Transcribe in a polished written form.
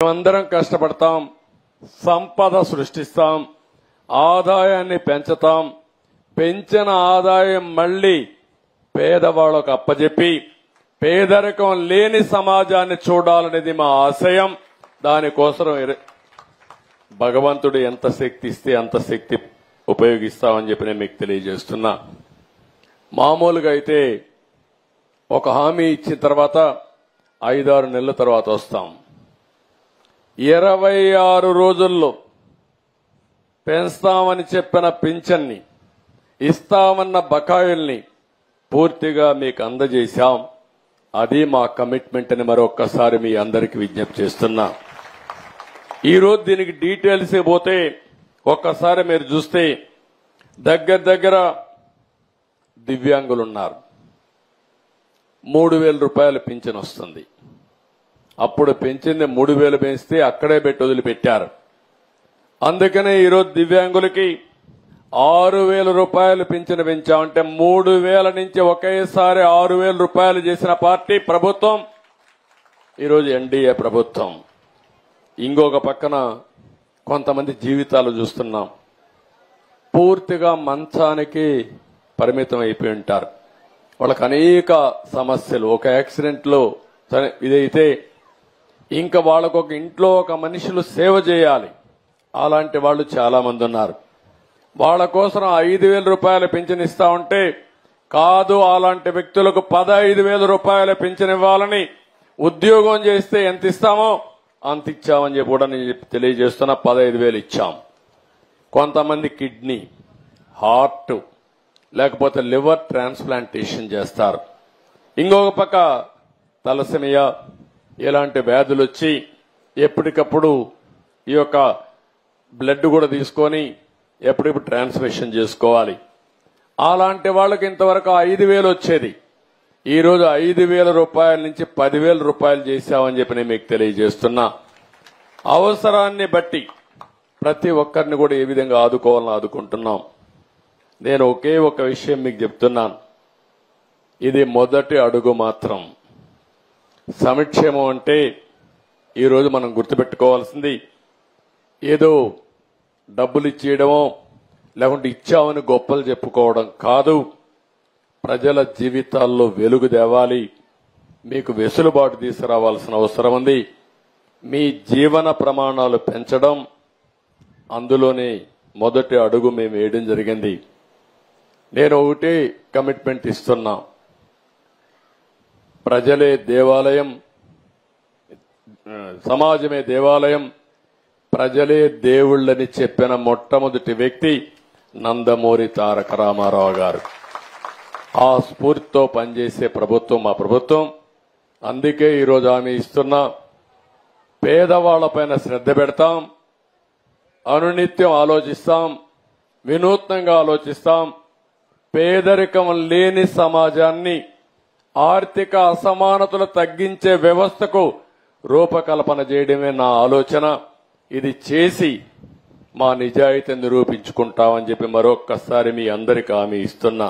మేమందరం కష్టపడతాం, సంపద సృష్టిస్తాం, ఆదాయాన్ని పెంచుతాం, పెంచిన ఆదాయం మళ్లీ పేదవాళ్లకు అప్పజెప్పి పేదరికం లేని సమాజాన్ని చూడాలనేది మా ఆశయం. దానికోసం భగవంతుడు ఎంత శక్తి ఇస్తే అంత శక్తి ఉపయోగిస్తామని చెప్పి నేను మీకు తెలియజేస్తున్నా. మామూలుగా అయితే ఒక హామీ ఇచ్చిన తర్వాత 5-6 నెలల తర్వాత వస్తాం. 26 రోజుల్లో పెంచుతామని చెప్పిన పింఛన్ని, ఇస్తామన్న బకాయిల్ని పూర్తిగా మీకు అందజేశాం. అది మా కమిట్మెంట్ అని మరొక్కసారి మీ అందరికీ విజ్ఞప్తి చేస్తున్నా. ఈరోజు దీనికి డీటెయిల్స్ పోతే ఒక్కసారి మీరు చూస్తే దగ్గర దివ్యాంగులున్నారు. 3,000 రూపాయలు పింఛన్ వస్తుంది. అప్పుడు పెంచింది 3,000 పెంచితే అక్కడే పెట్టి వదిలిపెట్టారు. అందుకనే ఈరోజు దివ్యాంగులకి 6,000 రూపాయలు పింఛను పెంచామంటే 3,000 నుంచి ఒకేసారి 6,000 రూపాయలు చేసిన పార్టీ ప్రభుత్వం ఈరోజు ఎన్డీఏ ప్రభుత్వం. ఇంకొక పక్కన కొంతమంది జీవితాలు చూస్తున్నాం. పూర్తిగా మంచానికి పరిమితం అయిపోయి ఉంటారు. వాళ్ళకి అనేక సమస్యలు. ఒక యాక్సిడెంట్ లో ఇదైతే ఇంకా వాళ్ళకు ఒక ఇంట్లో ఒక మనుషులు సేవ చేయాలి. అలాంటి వాళ్ళు చాలా మంది ఉన్నారు. వాళ్ళ కోసం 5,000 రూపాయలు పింఛన్ ఇస్తా ఉంటే కాదు, అలాంటి వ్యక్తులకు 15,000 రూపాయల పింఛన్ ఇవ్వాలని, ఉద్యోగం చేస్తే ఎంత ఇస్తామో అంత ఇచ్చామని చెప్పి కూడా నేను తెలియజేస్తున్నా. 15,000 ఇచ్చాం. కొంతమంది కిడ్నీ, హార్ట్ లేకపోతే లివర్ ట్రాన్స్ప్లాంటేషన్ చేస్తారు. ఇంకొక పక్క తలసేమియా ఇలాంటి వ్యాధులు వచ్చి ఎప్పటికప్పుడు ఈ యొక్క బ్లడ్ కూడా తీసుకొని ఎప్పుడెప్పుడు ట్రాన్స్మిషన్ చేసుకోవాలి. అలాంటి వాళ్ళకి ఇంతవరకు 5,000 వచ్చేది. ఈ రోజు 5,000 రూపాయల నుంచి 10,000 రూపాయలు చేశామని చెప్పి నేను మీకు తెలియజేస్తున్నా. అవసరాన్ని బట్టి ప్రతి ఒక్కరిని కూడా ఏ విధంగా ఆదుకోవాలని ఆదుకుంటున్నాం. నేను ఒకే ఒక విషయం మీకు చెప్తున్నాను. ఇది మొదటి అడుగు మాత్రం. సంక్షేమం అంటే ఈరోజు మనం గుర్తుపెట్టుకోవాల్సింది ఏదో డబ్బులు ఇచ్చేయడమో లేకుంటే ఇచ్చామని గొప్పలు చెప్పుకోవడం కాదు. ప్రజల జీవితాల్లో వెలుగు తేవాలి. మీకు వెసులుబాటు తీసుకురావాల్సిన అవసరం ఉంది. మీ జీవన ప్రమాణాలు పెంచడం, అందులోనే మొదటి అడుగు మేము వేయడం జరిగింది. నేను ఒకటే కమిట్మెంట్ ఇస్తున్నా. ప్రజలే దేవాలయం, సమాజమే దేవాలయం, ప్రజలే దేవుళ్ళని చెప్పిన మొట్టమొదటి వ్యక్తి నందమూరి తారక రామారావు గారు. ఆ స్ఫూర్తితో పనిచేసే ప్రభుత్వం మా ప్రభుత్వం. అందుకే ఈరోజు హామీ ఇస్తున్నా. పేదవాళ్లపైన శ్రద్ధ పెడతాం, అనునిత్యం ఆలోచిస్తాం, వినూత్నంగా ఆలోచిస్తాం. పేదరికం లేని సమాజాన్ని, ఆర్థిక అసమానతలు తగ్గించే వ్యవస్థకు రూపకల్పన చేయడమే నా ఆలోచన. ఇది చేసి మా నిజాయితీని నిరూపించుకుంటామని చెప్పి మరొక్కసారి మీ అందరికీ హామీ ఇస్తున్నా.